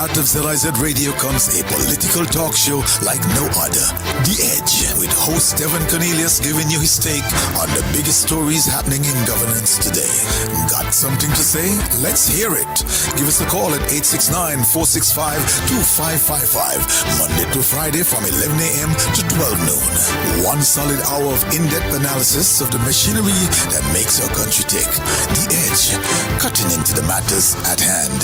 heart of ZIZ Radio comes a political talk show like no other. The Edge, with host Devonne Cornelius giving you his take on the biggest stories happening in governance today. Got something to say? Let's hear it. Give us a call at 869-465-2555, Monday to Friday from 11 a.m. to 12 noon. One solid hour of in-depth analysis of the machinery that makes our country tick. The Edge, cutting into the matters at hand.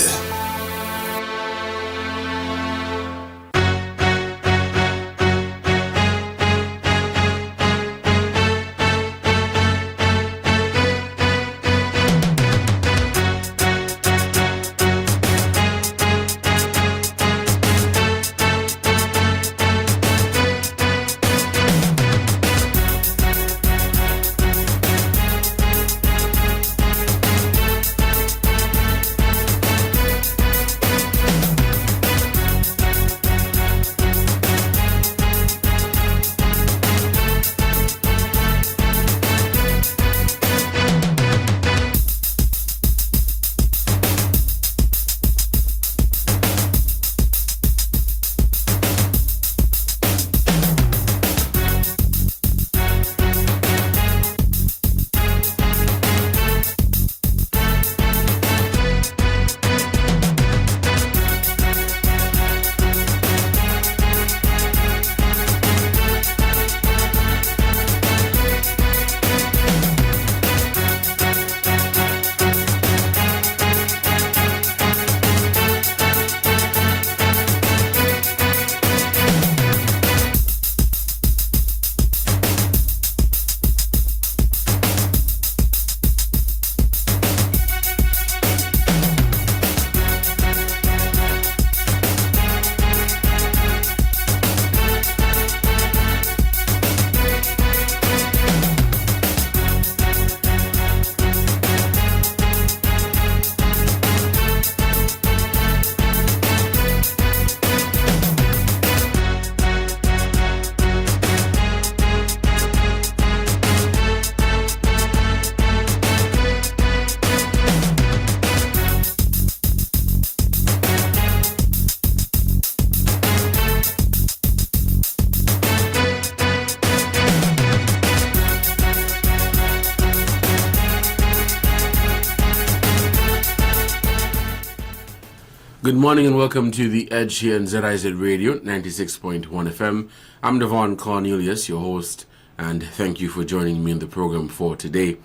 Good morning and welcome to The Edge here on ZIZ Radio, 96.1 FM. I'm Devonne Cornelius, your host, and thank you for joining me in the program for today.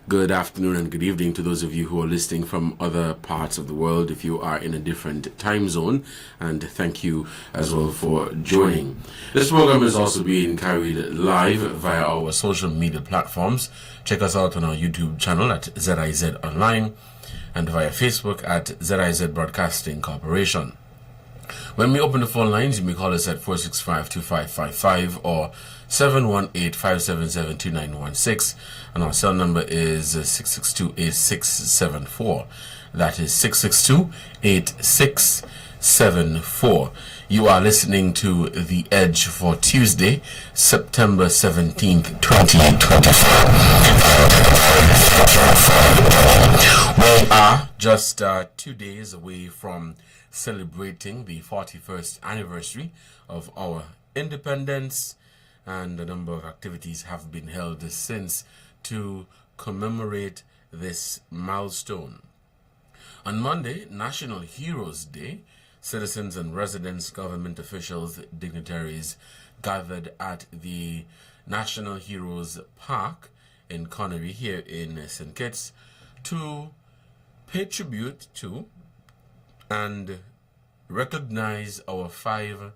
Good afternoon and good evening to those of you who are listening from other parts of the world if you are in a different time zone, and thank you as well for joining. This program is also being carried live via our social media platforms. Check us out on our YouTube channel at ZIZ Online, and via Facebook at ZIZ Broadcasting Corporation. When we open the phone lines, you may call us at 465-2555 or 718-577-2916, and our cell number is 662-8674. That is 662-8674. You are listening to The Edge for Tuesday, September 17th, 2024. We are just 2 days away from celebrating the 41st anniversary of our independence, and a number of activities have been held since to commemorate this milestone. On Monday, National Heroes Day, citizens and residents, government officials, dignitaries gathered at the National Heroes Park in Connery here in St. Kitts to pay tribute to and recognize our 5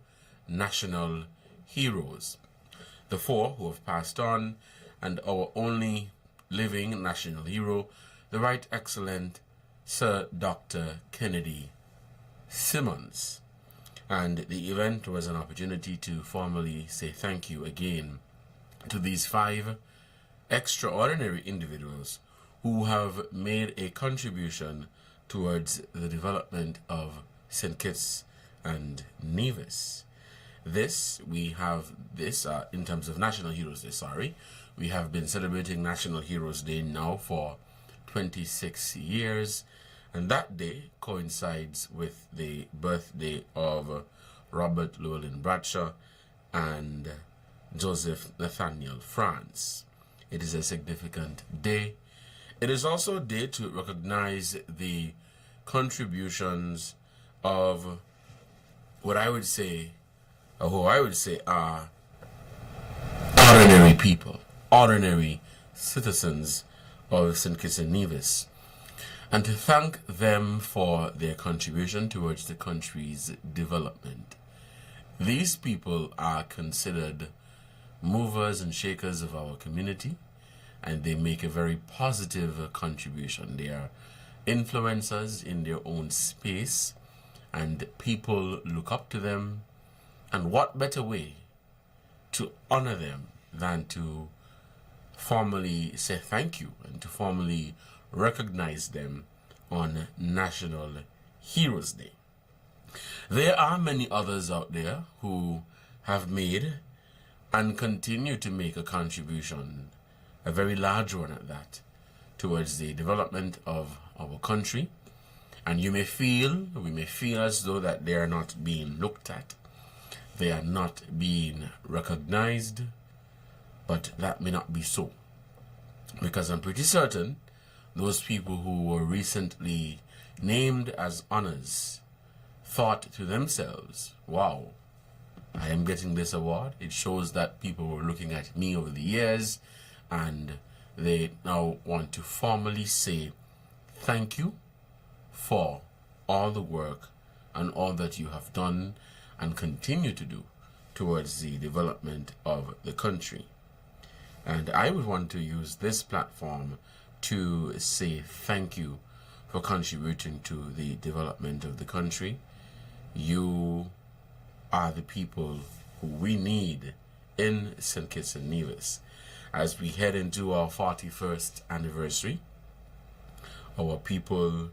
national heroes. The 4 who have passed on, and our only living national hero, the Right Excellent Sir Dr. Kennedy Simmons. And the event was an opportunity to formally say thank you again to these 5 extraordinary individuals who have made a contribution towards the development of St. Kitts and Nevis. In terms of National Heroes Day, we have been celebrating National Heroes Day now for 26 years, And that day coincides with the birthday of Robert Llewellyn Bradshaw and Joseph Nathaniel France. It is a significant day. It is also a day to recognize the contributions of what I would say, or who I would say are ordinary people, ordinary citizens of St. Kitts and Nevis, and to thank them for their contribution towards the country's development. These people are considered movers and shakers of our community, and they make a very positive contribution. They are influencers in their own space, and people look up to them. And what better way to honor them than to formally say thank you and to formally recognize them on National Heroes Day. There are many others out there who have made and continue to make a contribution, a very large one at that, towards the development of our country. And we may feel as though that they are not being looked at, they are not being recognized, but that may not be so. Because I'm pretty certain those people who were recently named as honors thought to themselves, wow, I am getting this award. It shows that people were looking at me over the years, and they now want to formally say thank you for all the work and all that you have done and continue to do towards the development of the country. And I would want to use this platform to say thank you for contributing to the development of the country. You are the people who we need in St. Kitts and Nevis. As we head into our 41st anniversary, our people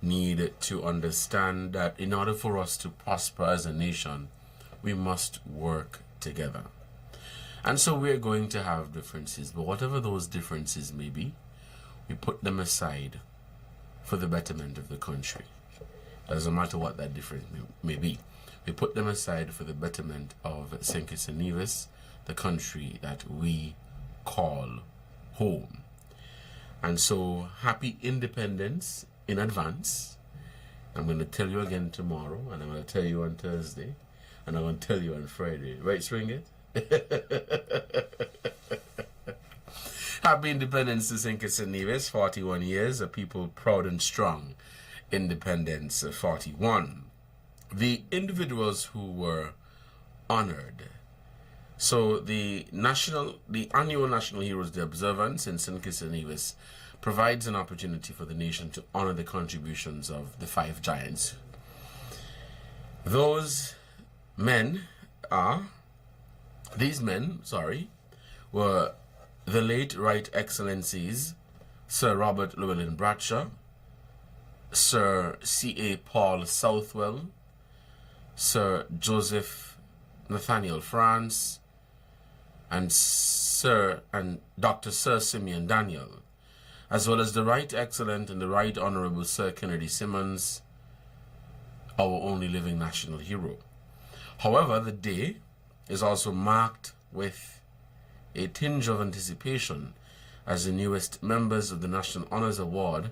need to understand that in order for us to prosper as a nation, we must work together. And so we're going to have differences, but whatever those differences may be, we put them aside for the betterment of the country. Doesn't matter what that difference may be. We put them aside for the betterment of St. Kitts and Nevis, the country that we call home. And so, happy independence in advance. I'm going to tell you again tomorrow, and I'm going to tell you on Thursday, and I'm going to tell you on Friday. Right, Swing It? Happy independence to St. Kitts and Nevis, 41 years, a people proud and strong. Independence 41. The individuals who were honored. So the annual National Heroes Day observance in St. Kitts and Nevis provides an opportunity for the nation to honor the contributions of the five giants. These men were the late Right Excellencies Sir Robert Llewellyn Bradshaw, Sir C.A. Paul Southwell, Sir Joseph Nathaniel France, and Dr. Sir Simeon Daniel, as well as the Right Excellent and the Right Honorable Sir Kennedy Simmons, our only living national hero. However, the day is also marked with a tinge of anticipation as the newest members of the National Honors Award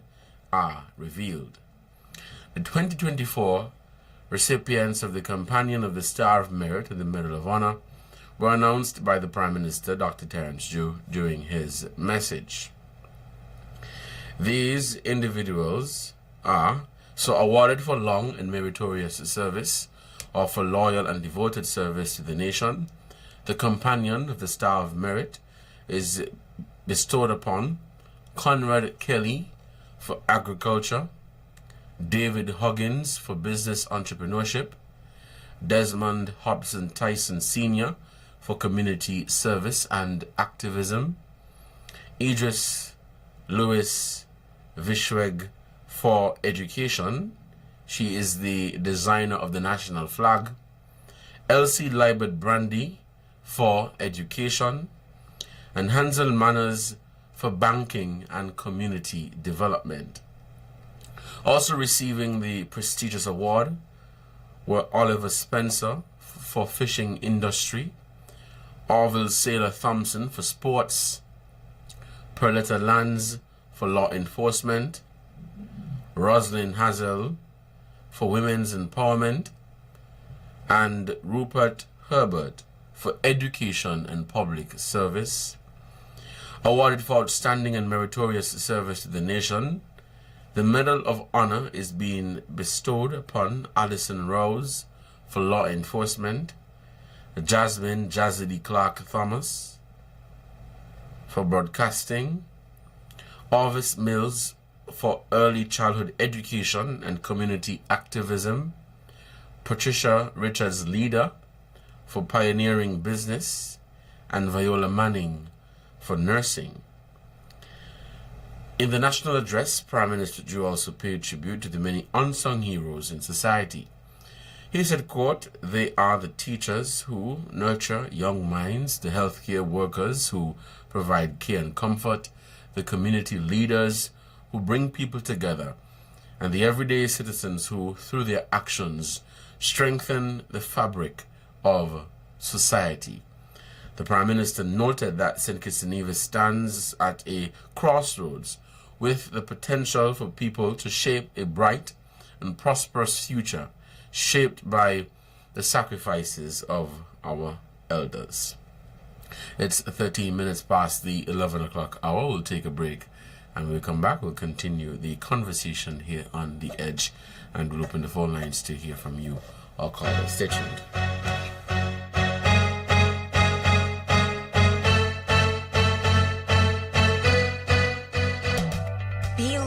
are revealed. The 2024 recipients of the Companion of the Star of Merit and the Medal of Honor were announced by the Prime Minister, Dr. Terence Jew, during his message. These individuals are awarded for long and meritorious service or for loyal and devoted service to the nation. The Companion of the Star of Merit is bestowed upon Conrad Kelly for agriculture, David Huggins for business entrepreneurship, Desmond Hobson Tyson Sr. for community service and activism, Idris Louis Vishweg for education. She is the designer of the national flag. Elsie Libert Brandy for education, and Hansel Manners for banking and community development. Also receiving the prestigious award were Oliver Spencer for fishing industry, Orville Sailor Thompson for sports, Perletta Lanz for law enforcement, Rosalind Hazel for women's empowerment, and Rupert Herbert for education and public service. Awarded for outstanding and meritorious service to the nation, the Medal of Honor is being bestowed upon Alison Rose for law enforcement, Jasmine Jazzy Clark Thomas for broadcasting, Orvis Mills for early childhood education and community activism, Patricia Richards Leader for pioneering business, and Viola Manning for nursing. In the national address, Prime Minister Drew also paid tribute to the many unsung heroes in society. He said, quote, "They are the teachers who nurture young minds, the healthcare workers who provide care and comfort, the community leaders who bring people together, and the everyday citizens who, through their actions, strengthen the fabric of society." The Prime Minister noted that St. Kitts and Nevis stands at a crossroads with the potential for people to shape a bright and prosperous future shaped by the sacrifices of our elders. It's 13 minutes past the 11 o'clock hour. We'll take a break, and when we come back, we'll continue the conversation here on The Edge, and we'll open the phone lines to hear from you, our callers. Stay tuned.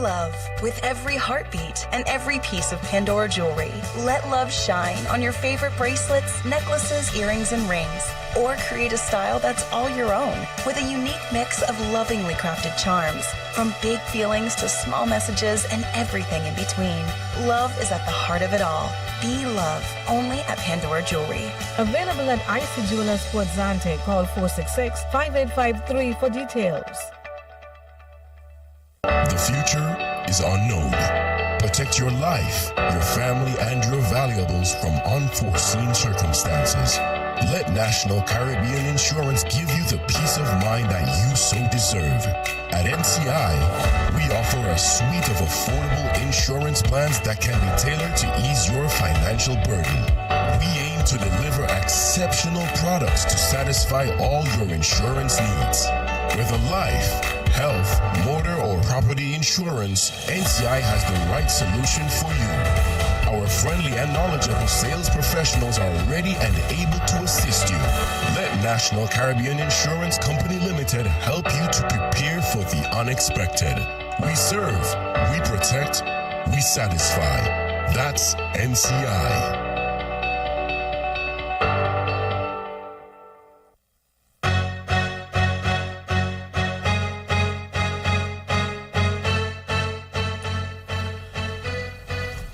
Love with every heartbeat and every piece of Pandora jewelry. Let love shine on your favorite bracelets, necklaces, earrings, and rings. Or create a style that's all your own with a unique mix of lovingly crafted charms. From big feelings to small messages and everything in between. Love is at the heart of it all. Be love, only at Pandora Jewelry. Available at IC Jewelers Port Zante. Call 466-5853 for details. The future is unknown. Protect your life, your family, and your valuables from unforeseen circumstances. Let National Caribbean Insurance give you the peace of mind that you so deserve. At NCI, we offer a suite of affordable insurance plans that can be tailored to ease your financial burden. We aim to deliver exceptional products to satisfy all your insurance needs. Whether life, health, motor, or property insurance, NCI has the right solution for you. Our friendly and knowledgeable sales professionals are ready and able to assist you. Let National Caribbean Insurance Company Limited help you to prepare for the unexpected. We serve, we protect, we satisfy. That's NCI.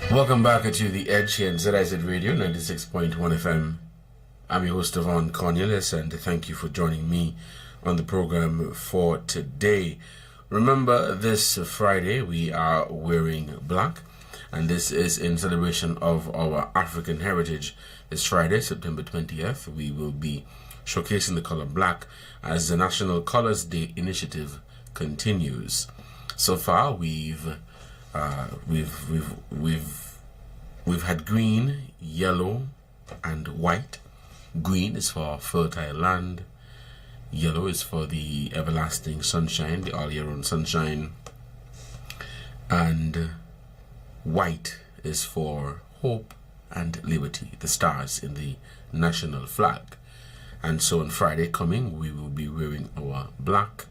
Welcome back to The Edge here in ZIZ Radio 96.1 FM. I'm your host, Devonne Cornelius, and thank you for joining me on the program for today. Remember, this Friday we are wearing black, and this is in celebration of our African heritage. This Friday, September 20th, we will be showcasing the color black as the National Colors Day initiative continues. So far, we've had green, yellow, and white. Green is for fertile land. Yellow is for the everlasting sunshine, the all-year-round sunshine. And white is for hope and liberty, the stars in the national flag. And so on Friday coming, we will be wearing our black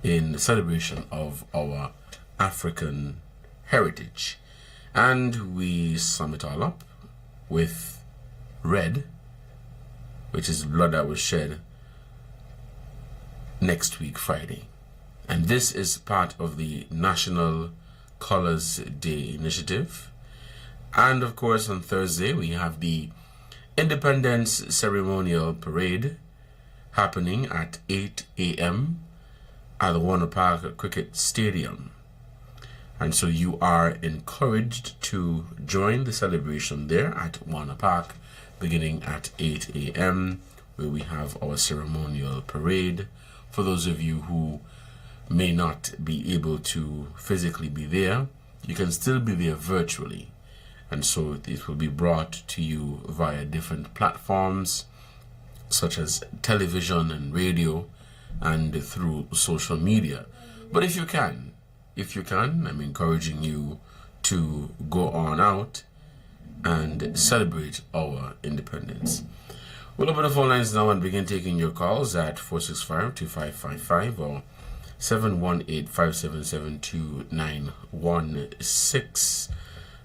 in celebration of our African heritage. And we sum it all up with red, which is blood that was shed next week, Friday. And this is part of the National Colors Day initiative. And of course, on Thursday, we have the Independence Ceremonial Parade happening at 8 a.m. at the Warner Park Cricket Stadium. And so you are encouraged to join the celebration there at Warner Park, beginning at 8 a.m., where we have our ceremonial parade. For those of you who may not be able to physically be there, you can still be there virtually. And so it will be brought to you via different platforms, such as television and radio, and through social media. But if you can, I'm encouraging you to go on out and celebrate our independence. We'll open the phone lines now and begin taking your calls at 465-2555 or 718-577-2916.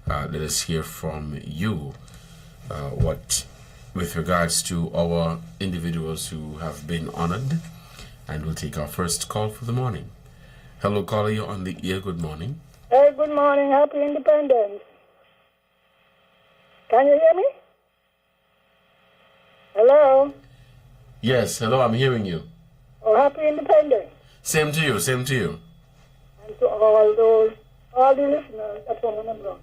Let us hear from you what with regards to our individuals who have been honored. And we'll take our first call for the morning. Hello, caller, you're on the air. Good morning. Hey, good morning. Happy Independence. Can you hear me? Hello? Yes, hello, I'm hearing you. Oh, happy Independence. Same to you, same to you. And to all the listeners at home and abroad.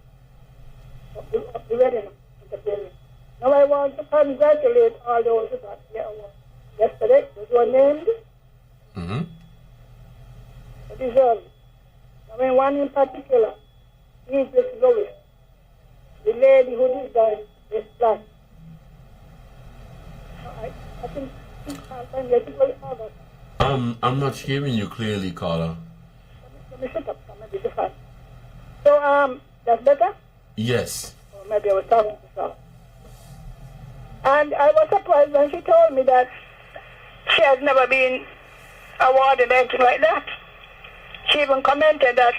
Of the wedding interference. Now I want to congratulate all those who got their award yesterday. Those who were named. Mm-hmm. Deserve. I mean, one in particular, Idris Lois, the lady who designed this plan. I think I'm not hearing you clearly, caller. Let me sit up, maybe the fast. So, that's better? Yes. Or maybe I was talking to someone. And I was surprised when she told me that she has never been awarded anything like that. She even commented that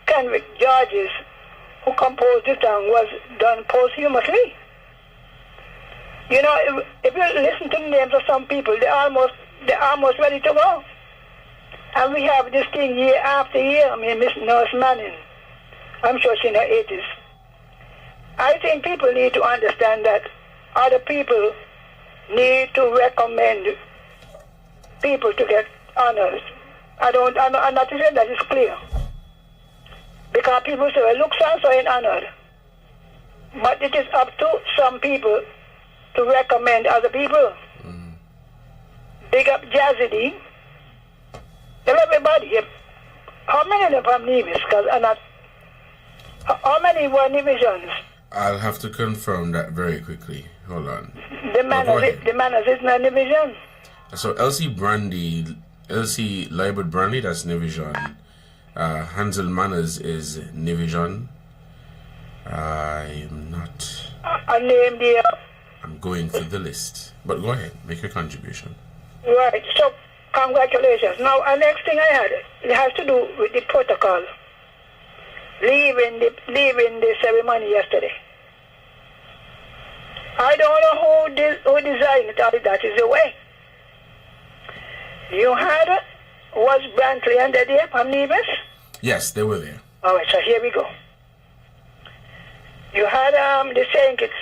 Kenrick George's, who composed this song, was done posthumously. You know, if you listen to the names of some people, they're almost ready to go. And we have this thing year after year. I mean, Miss Nurse Manning, I'm sure she's in her 80s. I think people need to understand that other people need to recommend people to get honors. I'm not saying that it's clear. Because people say, well, look, so in honored. But it is up to some people to recommend other people. Mm. Big up Jazzy D. Tell everybody, how many of them from Nevis? Because how many were Nevisians? I'll have to confirm that very quickly. Hold on. The man is not Nevisian. So Elsie Libert Brandy, that's Nevision. Hansel Manners is Nevision. I'm not. I'm going through the list. But go ahead, make your contribution. Right, so congratulations. Now, the next thing I had, it has to do with the protocol. Leaving the ceremony yesterday. I don't know who designed it, that is the way. You had, was Brantley and the there from Nevis? Yes, they were there. All right, so here we go. You had the St. Kitts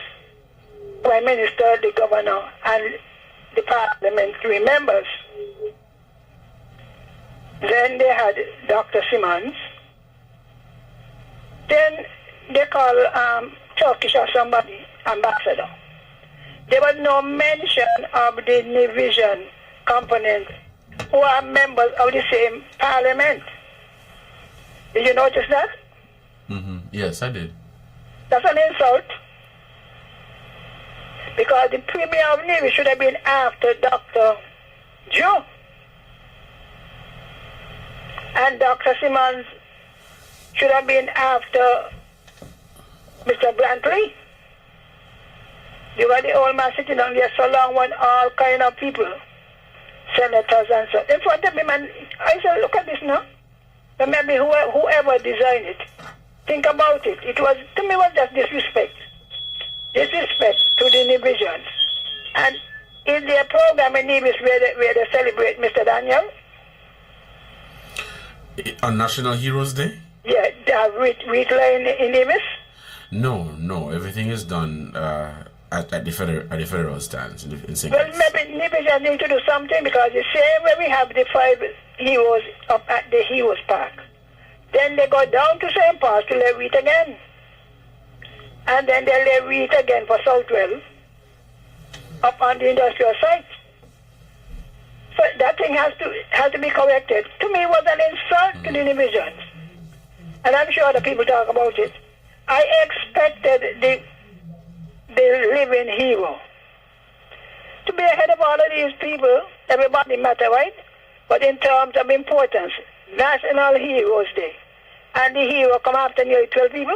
Prime Minister, the Governor, and the parliamentary members. Then they had Dr. Simmons. Then they call Turkish or somebody ambassador. There was no mention of the Nevision component who are members of the same parliament. Did you notice that? Mm-hmm. Yes, I did. That's an insult. Because the Premier of Navy should have been after Dr. Joe. And Dr. Simmons should have been after Mr. Brantley. You got the old man sitting down there so long when all kind of people, senators and so. In front of him, and I said, look at this now. And maybe whoever designed it, think about it. It was, to me, was just disrespect. Disrespect to the Nevisians. And in their program in Nevis where they celebrate Mr. Daniel. On National Heroes Day? Yeah, they have wreath line in Nevis? No. Everything is done at the federal stands in St. Well, maybe Nevisians need to do something because the same way we have the 5 heroes up at the Heroes Park. Then they go down to St. Paul's to lay wheat again. And then they lay wheat again for Southwell up on the industrial site. So that thing has to be corrected. To me, it was an insult to the divisions. And I'm sure the people talk about it. I expected the living hero to be ahead of all of these people. Everybody matter, right? But in terms of importance, National Heroes Day. And the hero come after nearly 12 people.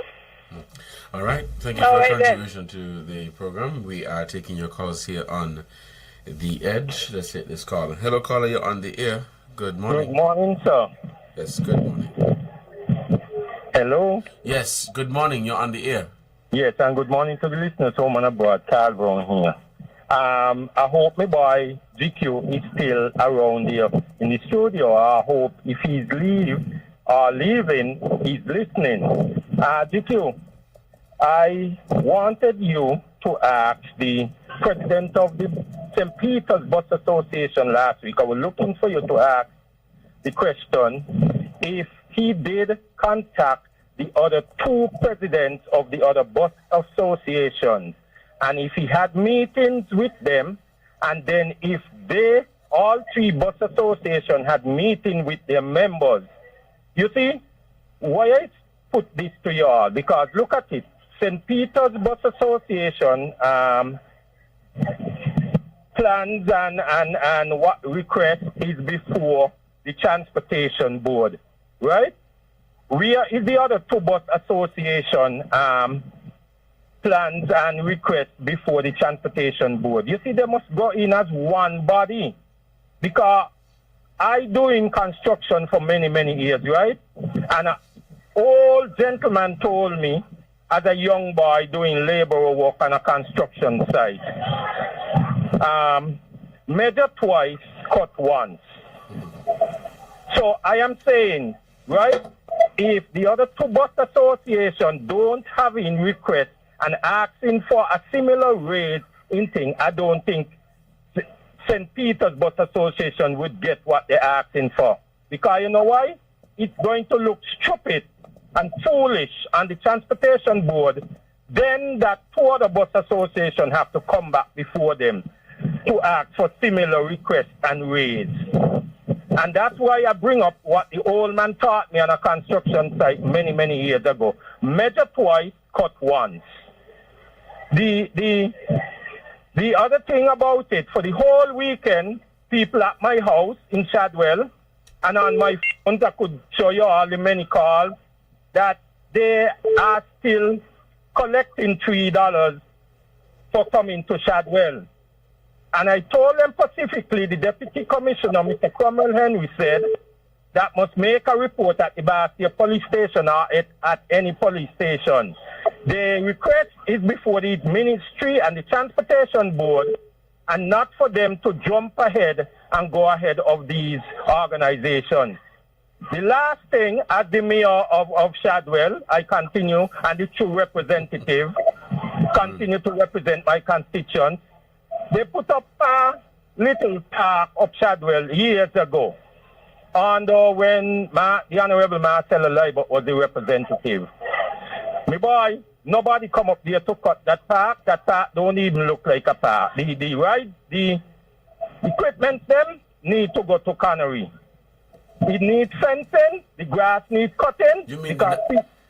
All right. Thank you for your contribution to the program. We are taking your calls here on The Edge. Let's take this call. Hello, caller. You're on the air. Good morning. Good morning, sir. Yes, good morning. Hello? Yes, good morning. You're on the air. Yes, and good morning to the listeners home and abroad. Carl Brown here. I hope my boy GQ is still around here in the studio. I hope if he's leaving, he's listening. GQ, I wanted you to ask the president of the St. Peter's Bus Association last week. I was looking for you to ask the question if he did contact the other two presidents of the other bus associations, and if he had meetings with them, and then if they, all three bus associations, had meeting with their members. You see, why I put this to you all? Because look at it. St. Peter's Bus Association plans and what request is before the Transportation Board, right? Where is the other two bus association plans and requests before the Transportation Board? You see, they must go in as one body. Because I doing construction for many, many years, right? And an old gentleman told me, as a young boy doing labor work on a construction site, measure twice, cut once. So I am saying, right, if the other two bus associations don't have in request and asking for a similar rate in thing, I don't think St. Peter's Bus Association would get what they're asking for. Because you know why? It's going to look stupid and foolish on the Transportation Board. Then that two other bus associations have to come back before them to ask for similar requests and rates. And that's why I bring up what the old man taught me on a construction site many, many years ago. Measure twice, cut once. The other thing about it, for the whole weekend, people at my house in Shadwell, and on my phones I could show you all the many calls, that they are still collecting $3 for coming to Shadwell. And I told them specifically, the Deputy Commissioner, Mr. Cromwell Henry, said that must make a report at the Bastia police station or at any police station. The request is before the Ministry and the Transportation Board, and not for them to jump ahead and go ahead of these organizations. The last thing, as the mayor of Shadwell, I continue, and the true representative, continue to represent my constituents. They put up a little park up Shadwell years ago, and when the Honorable Marcella Leibert was the representative. My boy, nobody come up there to cut that park. That park don't even look like a park. The equipment them need to go to cannery. It needs fencing, the grass needs cutting, You mean because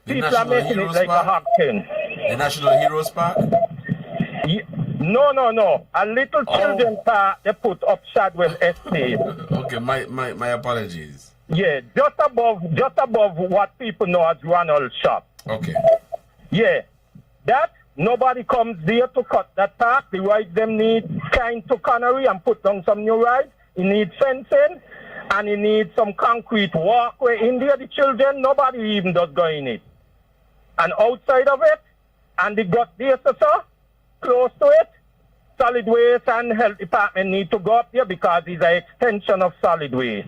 people are making it like a hog pen. The National Heroes Park? No. A little children's park they put up Shadwell Estate. Okay, my apologies. Yeah, just above what people know as Ronald's shop. Okay. Yeah, that nobody comes there to cut that park. The rides them need kind to cannery and put down some new rides. It needs fencing. And you need some concrete walkway in there. The children, nobody even does go in it. And outside of it, and the gut there, so close to it, solid waste and health department need to go up there because it's an extension of solid waste.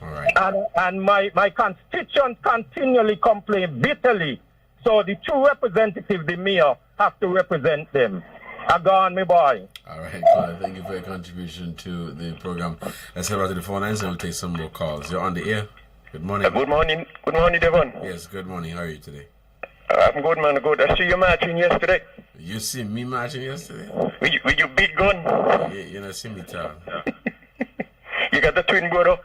All right. And my constituents continually complain bitterly. So the true representative, the mayor, have to represent them. I go on, my boy. All right, thank you for your contribution to the program. Let's head back to the phone lines and we'll take some more calls. You're on the air. Good morning. Good morning. Good morning, Devon. Yes, good morning. How are you today? I'm good, man. Good. I see you marching yesterday. You see me marching yesterday? With your big gun. You know, see me too. You got the twin brother.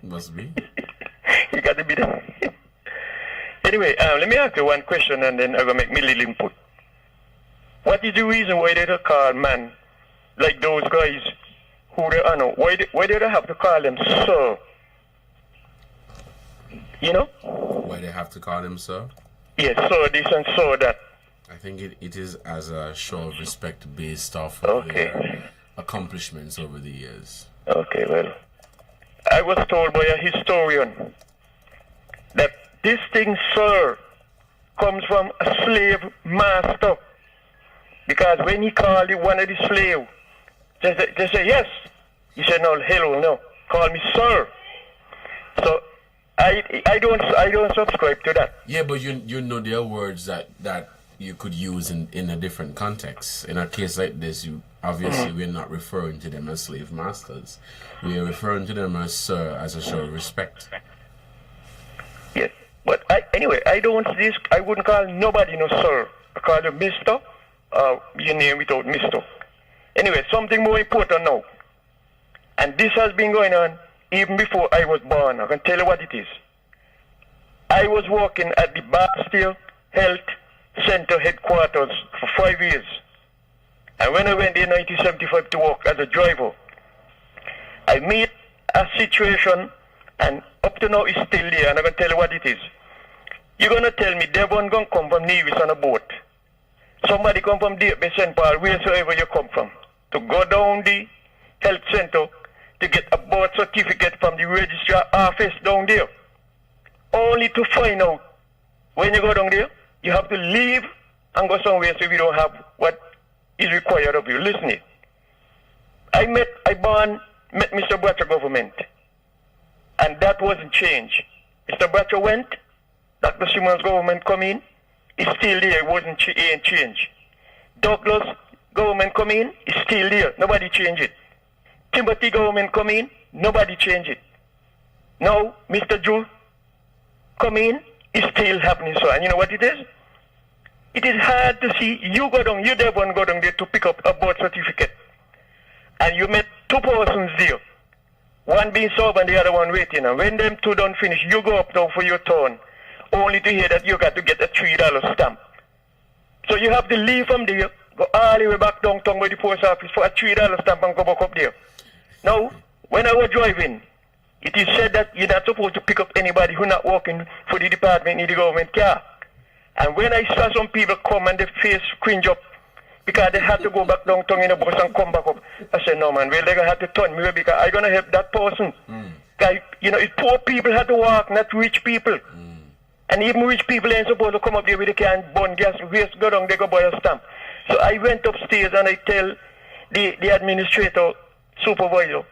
Must be. You got the bit. Anyway, let me ask you one question, and then I'm gonna make me little input. What is the reason why they don't call man like those guys who they are now? Why do they have to call them sir? You know? Why they have to call him sir? Yes, so this and so that. I think it is as a show of respect based off of their accomplishments over the years. Okay, well, I was told by a historian that this thing, sir, comes from a slave master. Because when he called one of the slaves, they say, yes. He said, no, hello, no. Call me sir. So I don't subscribe to that. Yeah, but you know there are words that you could use in a different context. In a case like this, we're not referring to them as slave masters. We are referring to them as sir, as a show of respect. Yes, but anyway, I wouldn't call nobody no sir. I call you Mister, your name without Mister. Anyway, something more important now. And this has been going on even before I was born. I can tell you what it is. I was working at the Bastille Health Center headquarters for 5 years. And when I went there in 1975 to work as a driver, I met a situation, and up to now it's still there, and I'm going to tell you what it is. You're going to tell me Devon going to come from Nevis on a boat. Somebody come from St. St. Paul, wheresoever you come from, to go down the health center to get a birth certificate from the registrar office down there. Only to find out when you go down there, you have to leave and go somewhere so you don't have what is required of you. Listen, I met Mr. Bratcher government, and that wasn't changed. Mr. Bratcher went, Dr. Simmons government come in, it's still there, it ain't changed. Douglas government come in, it's still there, nobody changed it. Timothy government come in, nobody changed it. Now, Mr. Drew come in, it's still happening so. And you know what it is? It is hard to see you Devon go down there to pick up a birth certificate. And you met two persons there. One being served and the other one waiting. And when them two don't finish, you go up now for your turn, only to hear that you got to get a $3 stamp. So you have to leave from there, go all the way back downtown by the post office for a $3 stamp and go back up there. Now, when I was driving, it is said that you're not supposed to pick up anybody who's not working for the department in the government car. And when I saw some people come and their face cringe up because they had to go back downtown in a bus and come back up, I said, no man, well, they're going to have to turn me away because I'm going to help that person. It's poor people have to walk, not rich people. And even rich people ain't supposed to come up there with a can burn gas, waste, go down, they go buy a stamp. So I went upstairs and I tell the administrator, supervisor,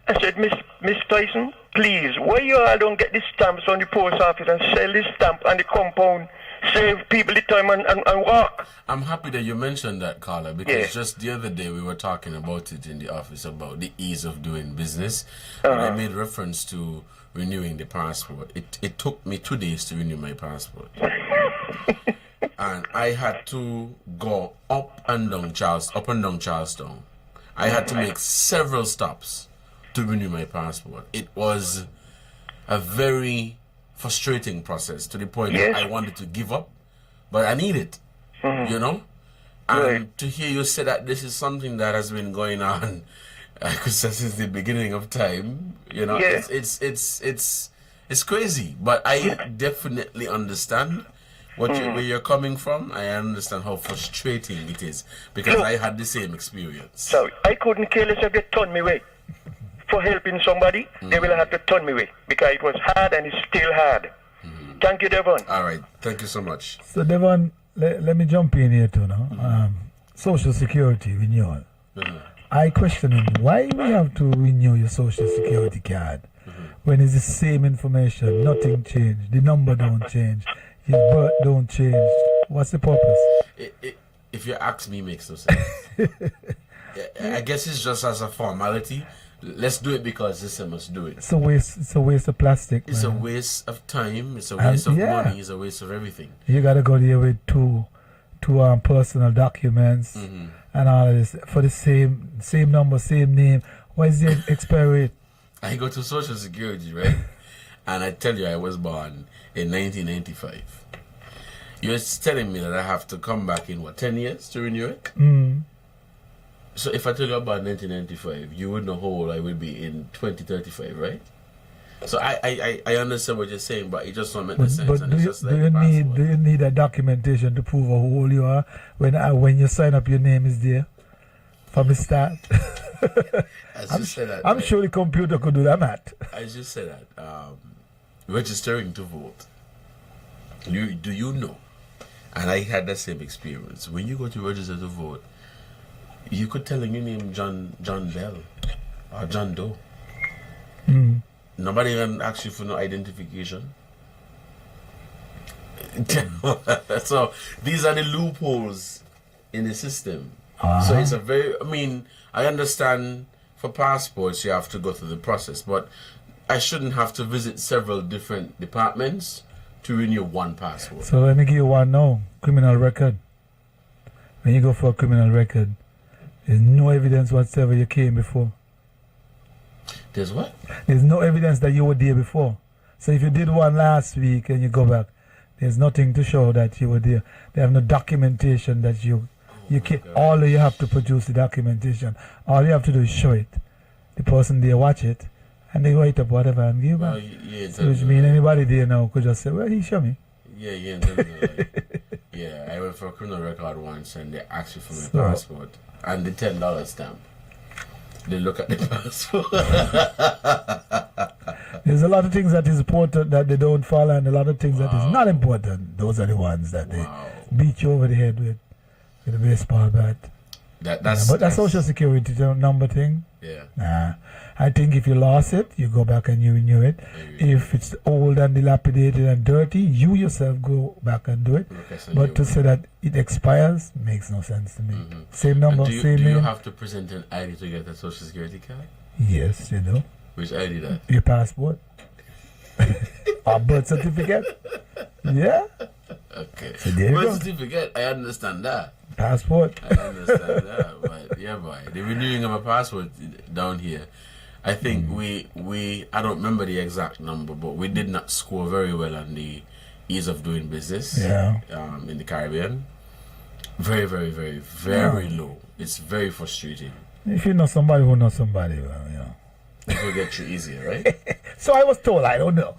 I said, Miss Tyson, please, why you all don't get the stamps on the post office and sell this stamp on the compound, save people the time and walk? I'm happy that you mentioned that, Carla, because just the other day we were talking about it in the office about the ease of doing business. And I made reference to renewing the passport. It took me 2 days to renew my passport. And I had to go up and down Charlestown. I had to make several stops to renew my passport. It was a very frustrating process to the point that I wanted to give up, but I need it, you know? And to hear you say that this is something that has been going on, I could say since the beginning of time, you know, it's crazy, but I definitely understand where you're coming from. I understand how frustrating it is because I had the same experience. So I couldn't care less if they turned me away. For helping somebody, they will have to turn me away because it was hard and it's still hard. Thank you, Devon. All right. Thank you so much. So, Devon, let me jump in here too now. Social Security renewal. I question why we have to renew your Social Security card when it's the same information, nothing changed, the number don't change, your birth don't change. What's the purpose? If you ask me, it makes no sense. I guess it's just as a formality. let's do it because this must do it. It's a waste of plastic. It's a waste of time. It's a waste of money. It's a waste of everything. You gotta go there with two personal documents and all of this for the same number, same name. What is the expiry rate? I go to Social Security, right? And I tell you, I was born in 1995. You're telling me that I have to come back in 10 years to renew it? So if I tell you about 1995, you would know how old I would be in 2035, right? So I understand what you're saying, but it just don't make no sense. But do you need a documentation to prove how old you are when you sign up? Your name is there from the start. I'm sure the computer could do that math. I just said that registering to vote. Do you know? And I had that same experience. When you go to register to vote, you could tell them your name John Bell or John Doe. Nobody can ask you for no identification. So these are the loopholes in the system. So it's I understand for passports you have to go through the process, but I shouldn't have to visit several different departments to renew one passport. So let me give you one now. Criminal record. When you go for a criminal record, there's no evidence whatsoever you came before. There's what? There's no evidence that you were there before. So if you did one last week and you go back, there's nothing to show that you were there. They have no documentation that you came. All you have to produce the documentation. All you have to do is show it. The person there watch it, and they write up whatever and give back. So which means anybody there now could just say, well, he show me. Yeah. Yeah, I went for a criminal record once and they asked you for my passport and the $10 stamp. They look at the passport. There's a lot of things that is important that they don't follow, and a lot of things that is not important. Those are the ones that they beat you over the head with a baseball bat. But that's Social Security number thing. Yeah. Nah. I think if you lost it, you go back and you renew it. If it's old and dilapidated and dirty, you yourself go back and do it. But to say that it expires makes no sense to me. Same number, same name. Do you have to present an ID to get a Social Security card? Yes, you do. Which ID that? Your passport. Or birth certificate. Yeah. Okay. So there you go. Birth certificate, I understand that. Passport. I understand that. But yeah, boy. The renewing of a passport down here, I think I don't remember the exact number, but we did not score very well on the ease of doing business in the Caribbean. Very, very, very, very low. It's very frustrating. If you know somebody who knows somebody, well, you know. It will get you easier, right? So I was told, I don't know.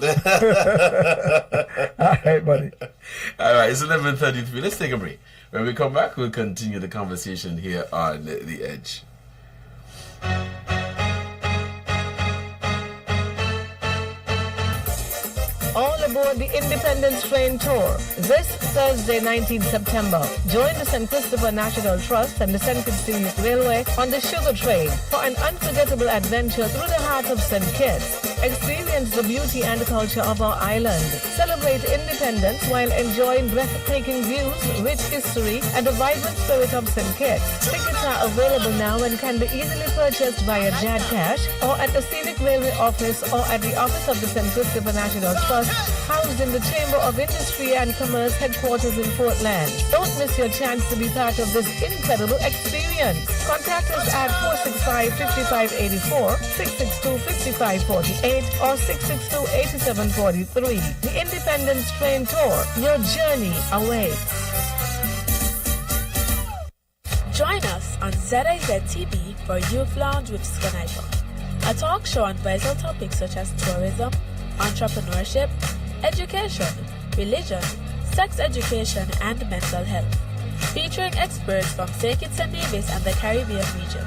All right, buddy. All right, it's 11:33. Let's take a break. When we come back, we'll continue the conversation here on The Edge. All aboard the Independence Train Tour this Thursday, 19th September. Join the St. Christopher National Trust and the St. Kitts Railway on the Sugar Train for an unforgettable adventure through the heart of St. Kitts. Experience the beauty and culture of our island. Celebrate independence while enjoying breathtaking views, rich history, and the vibrant spirit of St. Kitts. Tickets are available now and can be easily purchased via JAD Cash or at the Scenic Railway office or at the office of the St. Christopher National Trust, housed in the Chamber of Industry and Commerce headquarters in Portland. Don't miss your chance to be part of this incredible experience. Contact us at 465-5584, 662-5548, or 662-8743. The Independence Train Tour. Your journey awaits. Join us on ZIZ TV for Youth Lounge with Skenator, a talk show on vital topics such as tourism, entrepreneurship, education, religion, sex education, and mental health. Featuring experts from St. Kitts and Nevis and the Caribbean region.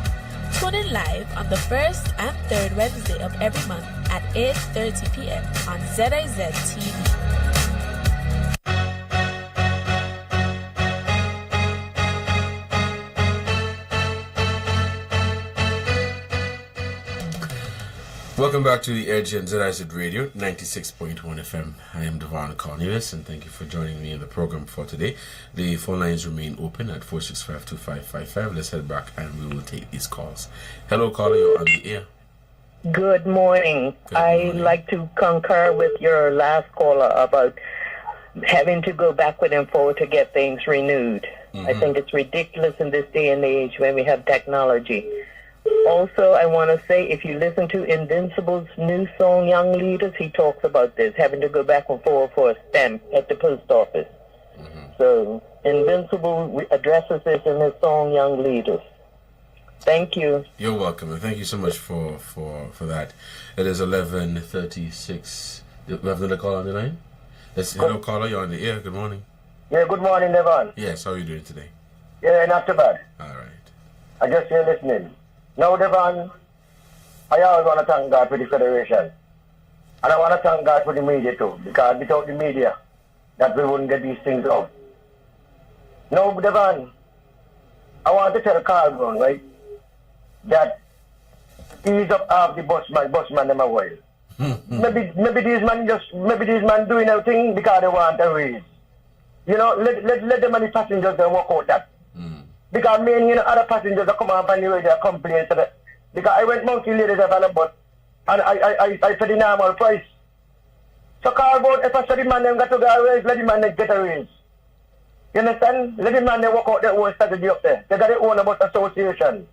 Tune in live on the first and third Wednesday of every month at 8:30 p.m. on ZIZ TV. Welcome back to The Edge and ZIZ Radio, 96.1 FM. I am Devonne Cornelius, and thank you for joining me in the program for today. The phone lines remain open at 465-2555. Let's head back and we will take these calls. Hello, caller, you're on the air. Good morning. Good I morning. like to concur with your last caller about having to go backward and forward to get things renewed. I think it's ridiculous in this day and age when we have technology. Also, I want to say, if you listen to Invincible's new song, Young Leaders, he talks about this, having to go back and forward for a stamp at the post office. So, Invincible addresses this in his song, Young Leaders. Thank you. You're welcome, and thank you so much for that. It is 11:36. We have another call on the line? Hello, caller, you're on the air. Good morning. Yeah, good morning, Devon. Yes, how are you doing today? Yeah, not too bad. All right. I just here listening. Now, Devon, I always want to thank God for the Federation. And I want to thank God for the media too, because without the media, that we wouldn't get these things out. Now, Devon, I want to tell Carl Brown, right, that he's up off the busman them a while. maybe these men doing everything because they want a raise. You know, let them and the passengers work out that. Because me and other passengers that come up on the radio complain to that. Because I went monkey ladies on a bus and I paid the normal price. So Carl Brown, if I said the man them got to get a raise, let the man get a raise. You understand? Let the man they work out their own strategy up there. They got their own about association.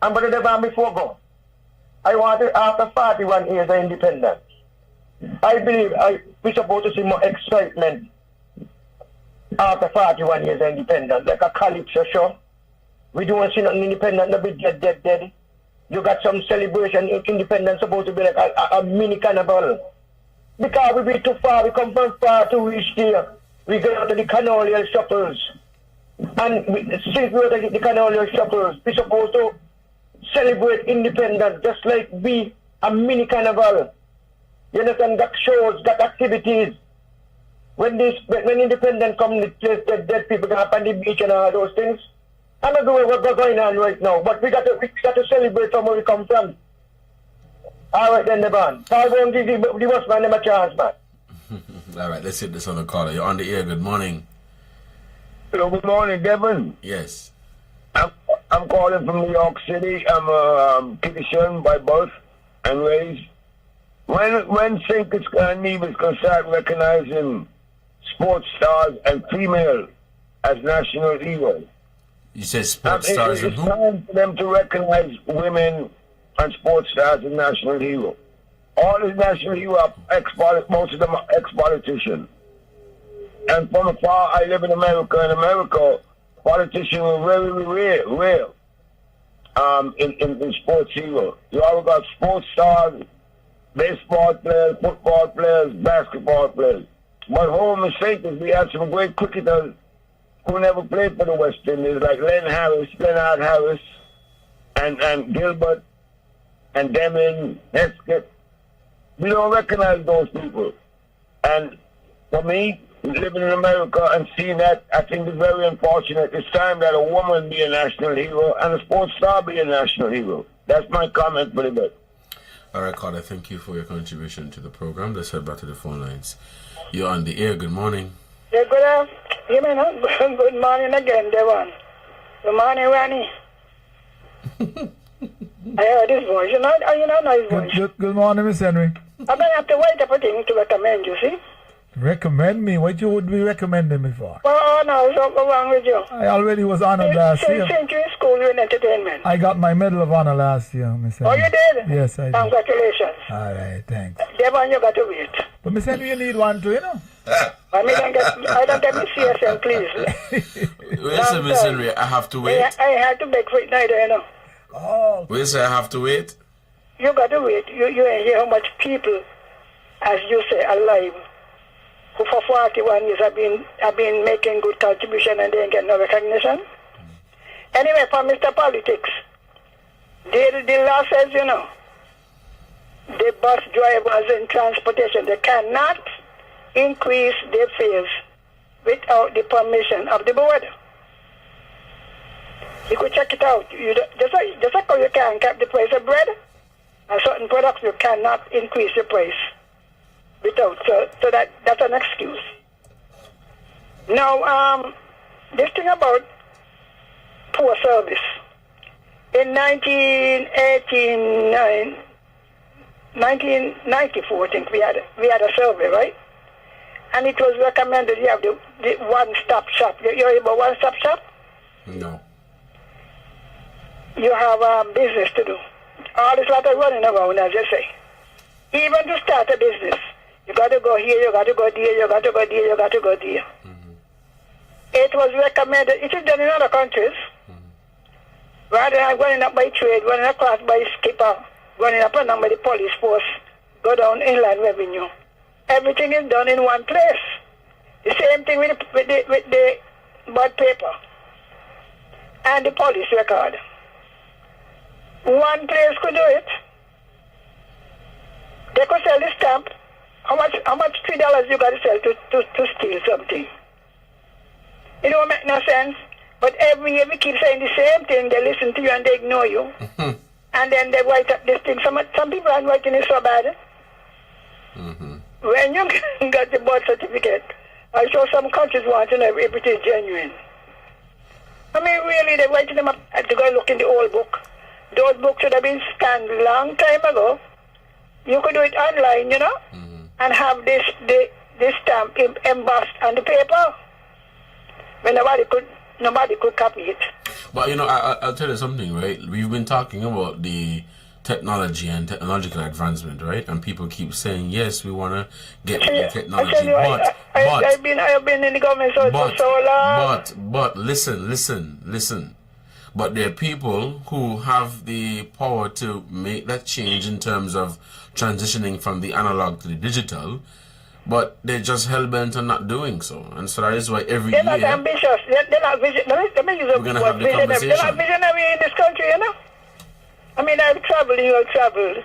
And but they want before go. I want it after 41 years of independence. I believe we're supposed to see more excitement after 41 years of independence, like a calypso show. We don't see nothing independent, no be dead. You got some celebration, independence supposed to be like a mini carnival. Because we be too far, we come from far to reach there. We go to the canolial shuttles. And since we go to the canolial shuttles, we're supposed to celebrate independence just like we a mini carnival. You understand? Got shows, got activities. When independence comes, the dead people go up on the beach and all those things. I'm not doing what's going on right now, but we got to celebrate from where we come from. All right then, Devon. Paul won't give the busman them a chance, man. All right, let's hit this other caller. You're on the air. Good morning. Hello, good morning, Devon. Yes. I'm calling from New York City. I'm a Kittitian by birth and raised. When St. Nevis can start recognizing sports stars and female as national heroes? You said sports stars and It's who? time for them to recognize women and sports stars as national heroes. All these national heroes are most of them are ex-politicians. And from afar, I live in America. In America, politicians are very rare in sports heroes. You always got sports stars, baseball players, football players, basketball players. But home in St. Louis, we had some great cricketers who never played for the West Indies, like Leonard Harris, and Gilbert, and Deming, Heskett. We don't recognize those people. And for me, living in America and seeing that, I think it's very unfortunate. It's time that a woman be a national hero and a sports star be a national hero. That's my comment for the bit. All right, Carter, thank you for your contribution to the program. Let's head back to the phone lines. You're on the air. Good morning. Yeah, good morning again, Devon. Good morning, Ronnie. I heard his voice. You know his voice. Good morning, Miss Henry. I'm going to have to wait up a thing to recommend you, see? Recommend me? What you would be recommending me for? Oh, no, something wrong with you. I already was honored last year. Since you're in school, you're in entertainment. I got my Medal of Honor last year, Miss Henry. Oh, you did? Yes, I did. Congratulations. All right, thanks. Devon, you got to wait. But Miss Henry, you need one too, you know? I don't get me CSM, please. Listen, Miss Henry, I have to wait. I had to beg for it neither, you know. Oh. Wait, say I have to wait? You got to wait. You ain't hear how much people, as you say, alive, who for 41 years have been making good contribution and they ain't get no recognition. Anyway, for Mr. Politics, the law says, you know, the bus drivers in transportation, they cannot increase their fares without the permission of the board. You could check it out. Just like how you can't cap the price of bread, and certain products you cannot increase the price without. So that's an excuse. Now, this thing about poor service. In 1989, 1994, I think we had a survey, right? And it was recommended you have the one-stop shop. You heard about one-stop shop? No. You have business to do. All this lot of running around, as you say. Even to start a business, you got to go here, you got to go there, you got to go there, you got to go there. Mm-hmm. It was recommended, it is done in other countries. Mm-hmm. Rather than running up by trade, running across by skipper, running up and down by the police force, go down inland revenue. Everything is done in one place. The same thing with the bud paper and the police record. One place could do it. They could sell the stamp. How much $3 you got to sell to steal something? It don't make no sense. But every year we keep saying the same thing. They listen to you and they ignore you. And then they write up this thing. Some people are writing it so bad. Mm-hmm. When you got the birth certificate, I'm sure some countries want to know if it is genuine. I mean, really, they're writing them up to go look in the old book. Those books should have been scanned a long time ago. You could do it online, you know, and have this stamp embossed on the paper. When nobody could copy it. But, you know, I'll tell you something, right? We've been talking about the technology and technological advancement, right? And people keep saying, yes, we want to get the technology. I've been in the government for so long. But listen. But there are people who have the power to make that change in terms of transitioning from the analog to the digital, but they're just hell-bent on not doing so. And so that is why every year... They're not ambitious. They're not visionary. Let me use a word, visionary. They're not visionary in this country, you know? I mean, I've traveled, you have traveled.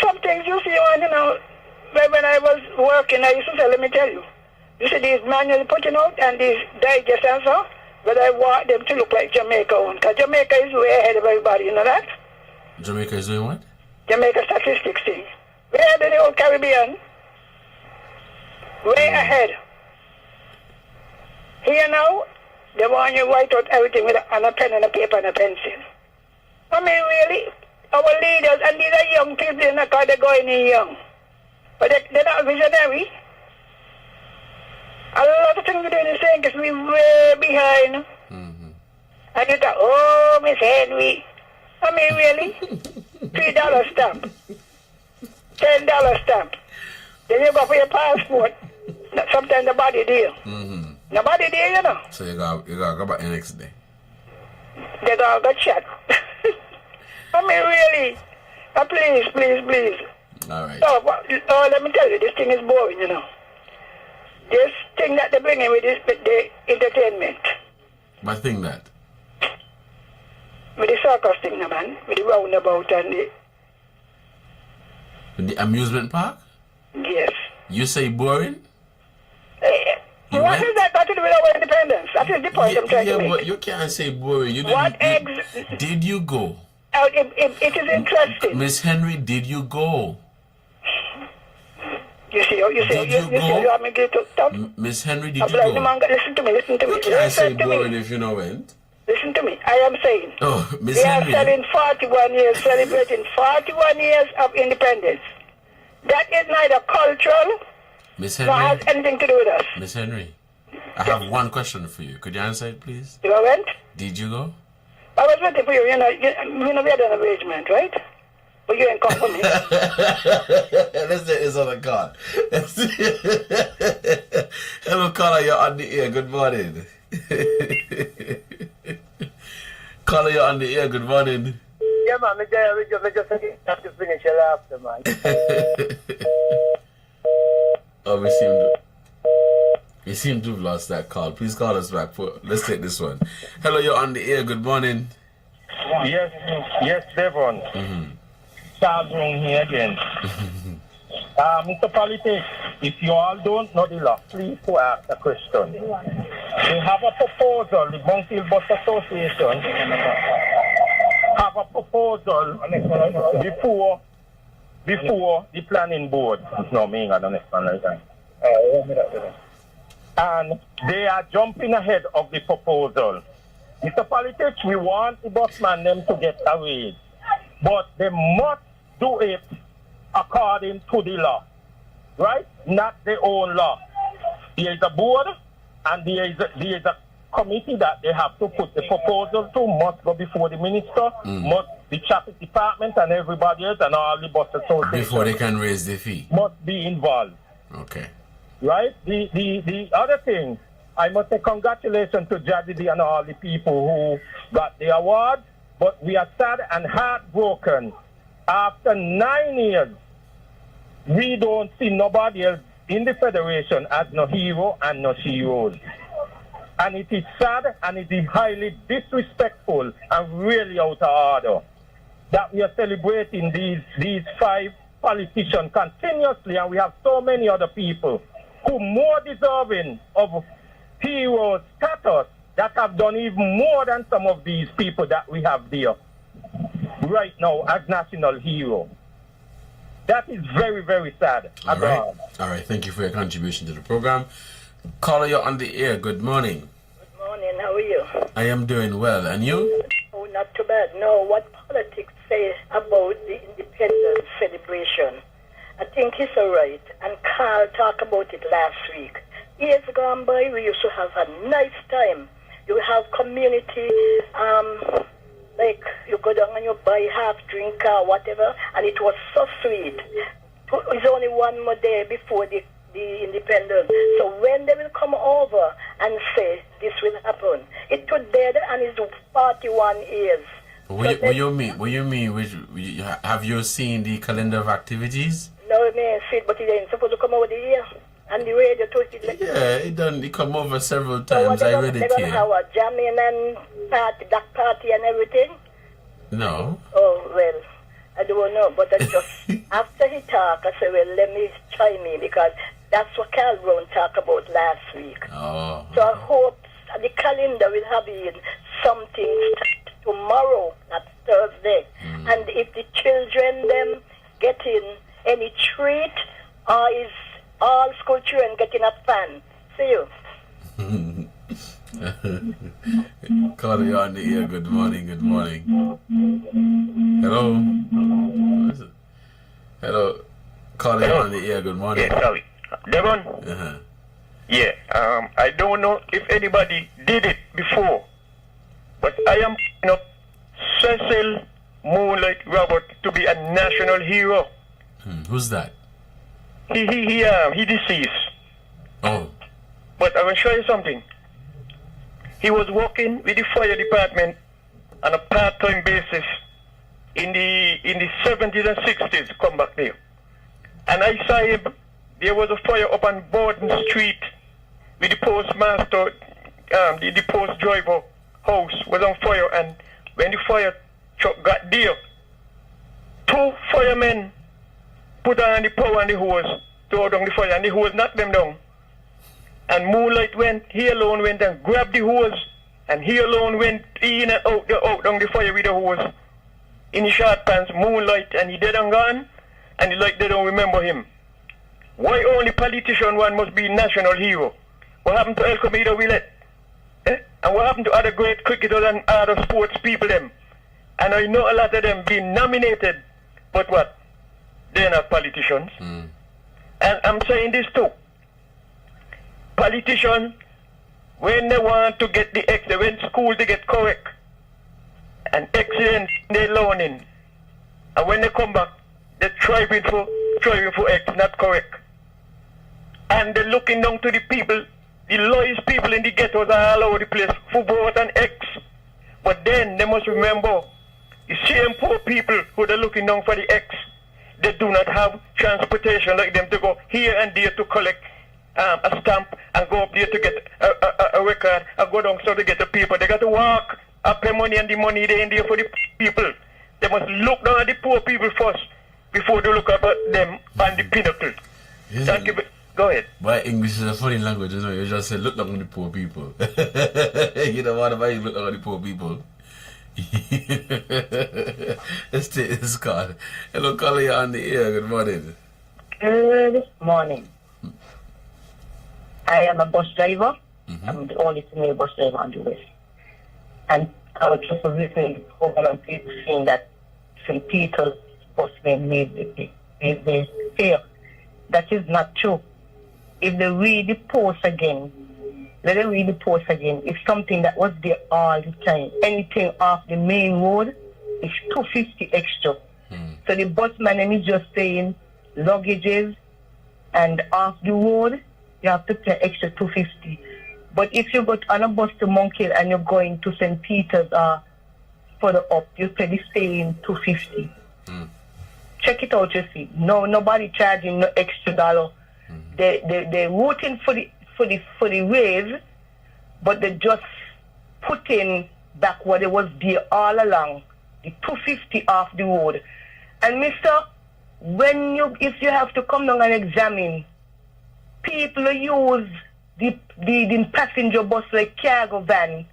Some things you see on, you know, when I was working, I used to say, let me tell you, you see these manually putting out and these digest and so, but I want them to look like Jamaica own, because Jamaica is way ahead of everybody, you know that? Jamaica is doing what? Jamaica statistics thing. Way ahead of the whole Caribbean. Way ahead. Here now, they want you to write out everything with a pen and a paper and a pencil. I mean, really, our leaders, and these are young people, because they're going in young. But they're not visionary. A lot of things we're doing the same because we're way behind. Mm-hmm. And you thought, oh, Miss Henry. I mean, really? $3 stamp. $10 stamp. Then you go for your passport. Sometimes the body deal. Mm-hmm. The body deal, you know. So you gotta go back the next day. They all got shot. I mean, really. Please. All right. So, let me tell you, this thing is boring, you know. This thing that they bring in with this, with the entertainment. What thing that? With the circus thing, man. With the roundabout and the... With the amusement park? Yes. You say boring? What is that got to do with our independence? That is the point I'm trying to make. Yeah, but you can't say boring. Did you go? It is interesting. Miss Henry, did you go? You see, you want me to stop? Miss Henry, did you go? Listen to me. You can't say boring if you know went. Listen to me. I am saying. Oh, Miss Henry. We are 41 years, celebrating 41 years of independence. That is neither cultural, Miss Henry, nor has anything to do with us. Miss Henry, I have one question for you. Could you answer it, please? You went? Did you go? I was waiting for you. You know, we had an arrangement, right? But you ain't come for me. Let's say it's on the call. Hello, caller, you're on the air. Good morning. Caller, you're on the air. Good morning. Yeah, man. We just have to finish it after, man. Oh, we seem to have lost that call. Please call us back. Let's take this one. Hello, you're on the air. Good morning. Yes, Devon. Mm-hmm. Charles Room here again. Mr. Politics, if you all don't know the law, please to ask a question. We have a proposal, the Monkfield Bus Association have a proposal before the planning board. No, me I don't understand. And they are jumping ahead of the proposal. Mr. Politics, we want the busman them to get a wage, but they must do it according to the law, right? Not their own law. There is a board, and there is a committee that they have to put the proposal to, must go before the minister, must the traffic department and everybody else and all the bus associations. Before they can raise the fee. Must be involved. Okay. Right? The other thing, I must say congratulations to Jadidi and all the people who got the award, but we are sad and heartbroken. After 9 years, we don't see nobody else in the Federation as no hero and no heroes. And it is sad and it is highly disrespectful and really out of order that we are celebrating these 5 politicians continuously, and we have so many other people who more deserving of hero status that have done even more than some of these people that we have there right now as national hero. That is very, very sad. All right. Thank you for your contribution to the program. Caller, you're on the air. Good morning. Good morning. How are you? I am doing well. And you? Oh, not too bad. No, what politics say about the independence celebration, I think it's all right. And Carl talked about it last week. Years gone by, we used to have a nice time. You have community, like you go down and you buy half drink or whatever, and it was so sweet. It's only one more day before the independence. So when they will come over and say this will happen, it was dead and it's 41 years. What you mean? Have you seen the calendar of activities? No, I mean, see it, but it ain't supposed to come over the year. And the radio told it like it come over several times. So I read it here. They're going to have a jamming and party, black party and everything? No. Oh, well, I don't know. But I just, after he talked, I said, well, let me chime in because that's what Carl Brown talked about last week. Oh. So I hope the calendar will have in something tomorrow, not Thursday. And if the children them getting any treat, or is all school children getting a fan? See you. Caller, you're on the air. Good morning. Hello. Hello. Caller, you're on the air. Good morning. Yeah, sorry. Devon? Yeah, I don't know if anybody did it before, but I am picking up Cecil Moonlight Robert to be a national hero. Who's that? He deceased. Oh. But I will show you something. He was working with the fire department on a part-time basis in the 70s and 60s, come back there. And I saw him, there was a fire up on Borden Street with the postmaster, the post driver house was on fire, and when the fire truck got there, 2 firemen put on the power and the hose to hold down the fire, and the hose knocked them down. And Moonlight he alone went and grabbed the hose, and he alone went in and out down the fire with the hose in his short pants. Moonlight, and he dead and gone, and they don't remember him. Why only politician one must be national hero? What happened to El Comido Willett? And what happened to other great cricketers and other sports people them? And I know a lot of them being nominated, but what? They're not politicians. And I'm saying this too. Politicians, when they want to get when school they get correct, and excellence they're learning, and when they come back, they're striving for X, not correct. And they're looking down to the people, the lowest people in the ghettos are all over the place who vote an X. But then they must remember, the same poor people who they're looking down for the X, they do not have transportation like them to go here and there to collect a stamp and go up there to get a record and go down so to get the paper. They got to walk up pay money, and the money they in there for the people. They must look down at the poor people first before they look up at them on the pinnacle. Thank you. Go ahead. But English is a funny language, you know. You just say, look down on the poor people. You know what about you look down on the poor people? Let's take this call. Hello, caller, you're on the air. Good morning. Good morning. I am a bus driver. I'm the only female bus driver on the West. And I was just listening to the program and people saying that St. Peter's bus men made the they fear. That is not true. If they read the post again, let them read the post again. It's something that was there all the time. Anything off the main road is $250 extra. So the busman is just saying luggages and off the road, you have to pay extra $250. But if you go on a bus to Monkey and you're going to St. Peter's or further up, you pay the same $250. Check it out, you see. No, nobody charging no extra dollar. They're rooting for the wave, but they just put in back what it was there all along, the $250 off the road. And mister, if you have to come down and examine, people use the passenger bus like cargo van.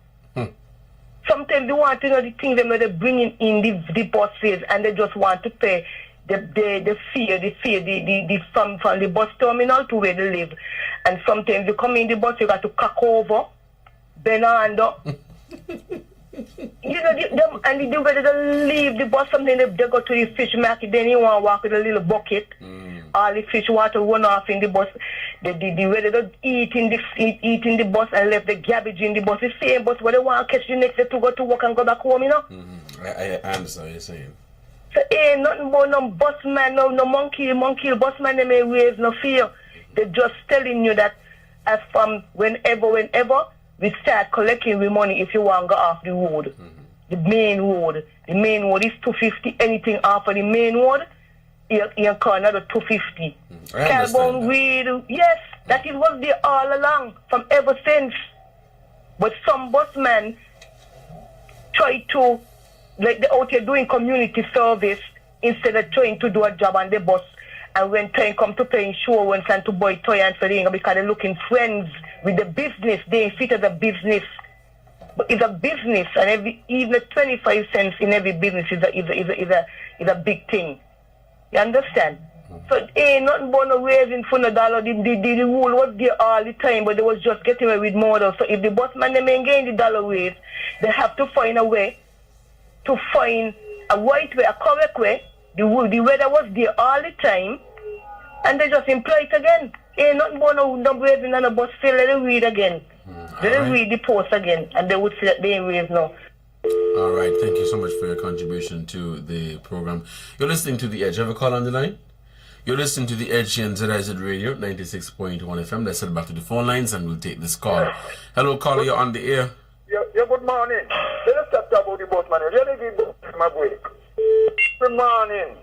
Sometimes they want to know the things that they're bringing in the buses, and they just want to pay the fee from the bus terminal to where they live. And sometimes you come in the bus, you got to cock over, bend under. You know, and the way they leave the bus, sometimes they go to the fish market, then you want to walk with a little bucket. All the fish water run off in the bus. The way they don't eat in the bus and left the garbage in the bus. The same bus where they want to catch the next day to go to work and go back home, you know? I understand what you're saying. So ain't nothing about no busman, no monkey busman, they may raise no fear. They're just telling you that as from whenever we start collecting the money if you want to go off the road. The main road is $250. Anything off of the main road, you call another $250. Carbon weed, yes, that is what they all along from ever since. But some busmen try to, like they're out here doing community service instead of trying to do a job on the bus. And when time come to pay insurance and to buy toy and so because they're looking friends with the business, they fit as a business. But it's a business, and even 25 cents in every business is a big thing. You understand? So it ain't nothing but no raising for no dollar. The rule was there all the time, but they was just getting away with more. So if the busman they ain't getting the dollar raise, they have to find a way to find a right way, a correct way. The way that was there all the time, and they just employ it again. Ain't nothing but no raising on the bus. Still let them read again. Let them read the post again, and they would say that they ain't raised now. All right, thank you so much for your contribution to the program. You're listening to The Edge. Have a call on the line? You're listening to The Edge here on ZIZ Radio, 96.1 FM. Let's head back to the phone lines and we'll take this call. Hello, caller, you're on the air. Yeah, good morning. Let us talk about the boatman. Let me give my break. Good morning.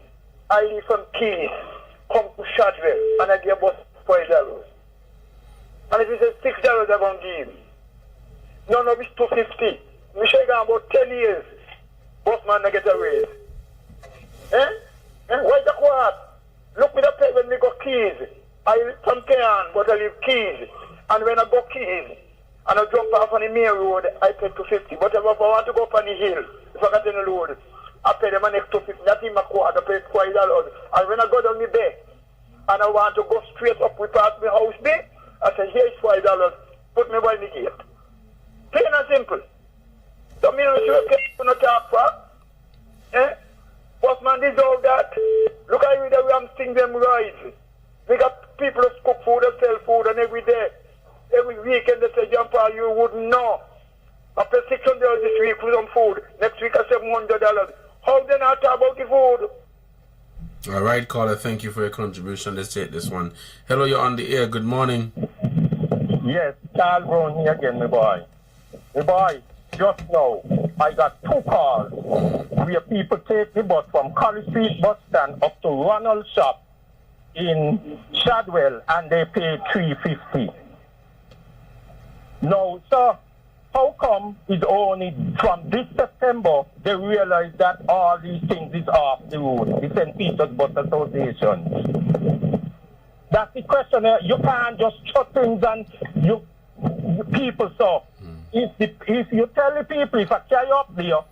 I leave from Keys, come to Shadwell, and I give us $5. And if he says $6, I'm going to give. None of it's $250. We should go about 10 years. Bossman not get a raise. Why the quad? Look me the pay when we go Keys. I live from Cairn, but I live Keys. And when I go Keys, and I jump off on the main road, I pay $250. But if I want to go up on the hill, if I get in the road, I pay them an extra $250. That's in my quad, I pay $5. And when I go down the bay, and I want to go straight up with past my house bay, I say, here's $5. Put me by the gate. Plain and simple. So me no not talk for. Bossman deserve that. Look at the way I'm seeing them rise. We got people who cook food and sell food, and every day, every weekend they say, John Paul, you wouldn't know. I pay $600 this week for some food. Next week I $700. How they not talk about the food? All right, caller, thank you for your contribution. Let's take this one. Hello, you're on the air. Good morning. Yes, Charles Brown here again, my boy. My boy, just now, I got 2 calls where people take the bus from College Street bus stand up to Ronald Shop in Shadwell, and they pay $350. Now, sir, how come it's only from this September they realize that all these things is off the road, the St. Peter's Bus Association? That's the question. You can't just shut things and you people, so if you tell the people, if I carry up there,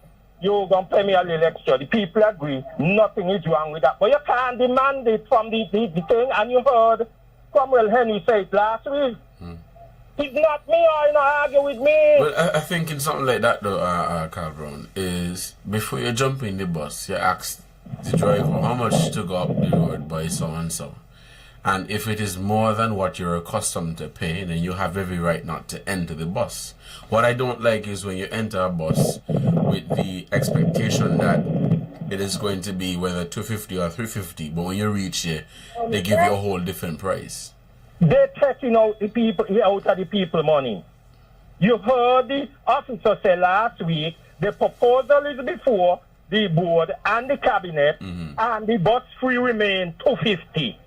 you're going to pay me a little extra. The people agree. Nothing is wrong with that. But you can't demand it from the thing. And you heard Cromwell Henry say it last week. It's not me, or you not argue with me. Well, I think in something like that, though, Carl Brown, is before you jump in the bus, you ask the driver how much to go up the road by so and so. And if it is more than what you're accustomed to pay, then you have every right not to enter the bus. What I don't like is when you enter a bus with the expectation that it is going to be whether 250 or 350, but when you reach here, they give you a whole different price. They're taking out the people out of the people money. You heard the officer say last week the proposal is before the board and the cabinet, and the bus fee remain 250.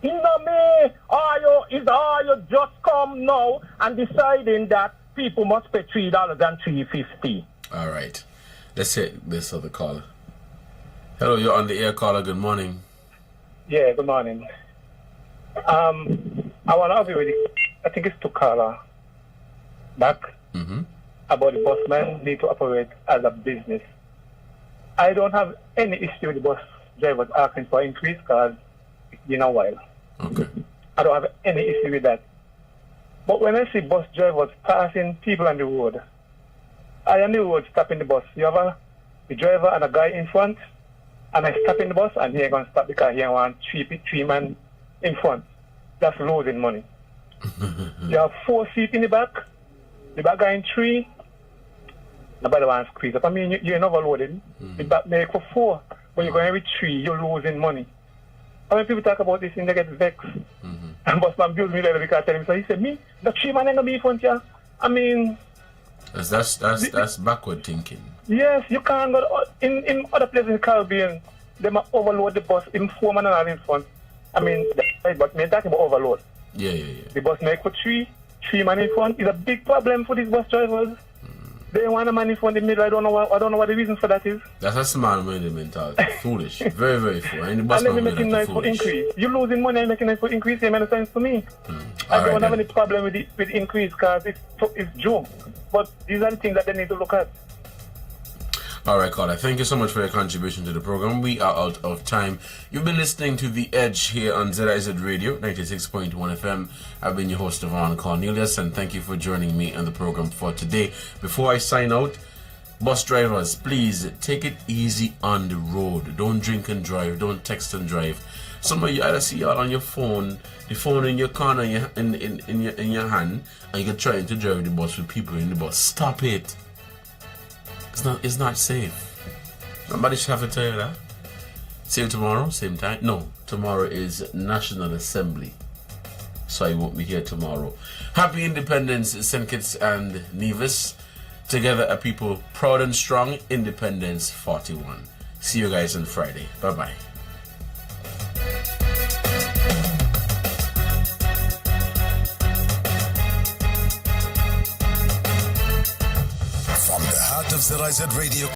You know me, are you just come now and deciding that people must pay $3 and $3.50? All right. Let's take this other caller. Hello, you're on the air, caller. Good morning. Yeah, good morning. I want to argue with you. I think it's to caller back about the busmen need to operate as a business. I don't have any issue with the bus drivers asking for increase because it's been a while. Okay. I don't have any issue with that. But when I see bus drivers passing people on the road, I on the road stopping the bus. You have the driver and a guy in front, and I stop in the bus and he ain't going to stop because he want three man in front. That's losing money. You have 4 seats in the back guy in 3, nobody wants to squeeze up. I mean, you're overloaded. The back make for 4, but you're going with 3, you're losing money. And when people talk about this thing, they get vexed. And busman abused me later because I tell him, so he said, me, the 3 man ain't going to be in front here. I mean... That's backward thinking. Yes, you can't go... In other places in the Caribbean, they might overload the bus, in 4 man and all in front. I mean, but me talking about overload. Yeah. The bus make for 3 man in front. It's a big problem for these bus drivers. They want a man in front in the middle. I don't know what the reason for that is. That's a small-minded mentality. Foolish. Very, very foolish. And the bus and then you're making nice for increase. You're losing money and making nice for increase. It makes sense to me. I don't have any problem with increase because it's joke. But these are the things that they need to look at. All right, caller. Thank you so much for your contribution to the program. We are out of time. You've been listening to The Edge here on ZIZ Radio, 96.1 FM. I've been your host, Devonne Cornelius, and thank you for joining me on the program for today. Before I sign out, bus drivers, please take it easy on the road. Don't drink and drive. Don't text and drive. Some of you either see y'all on your phone, the phone in your corner, in your hand, and you're trying to drive the bus with people in the bus. Stop it. It's not safe. Somebody should have to tell you that. See you tomorrow, same time. No, tomorrow is National Assembly, so I won't be here tomorrow. Happy Independence, St. Kitts and Nevis. Together a people proud and strong. Independence 41. See you guys on Friday. Bye-bye. From the heart of ZIZ Radio.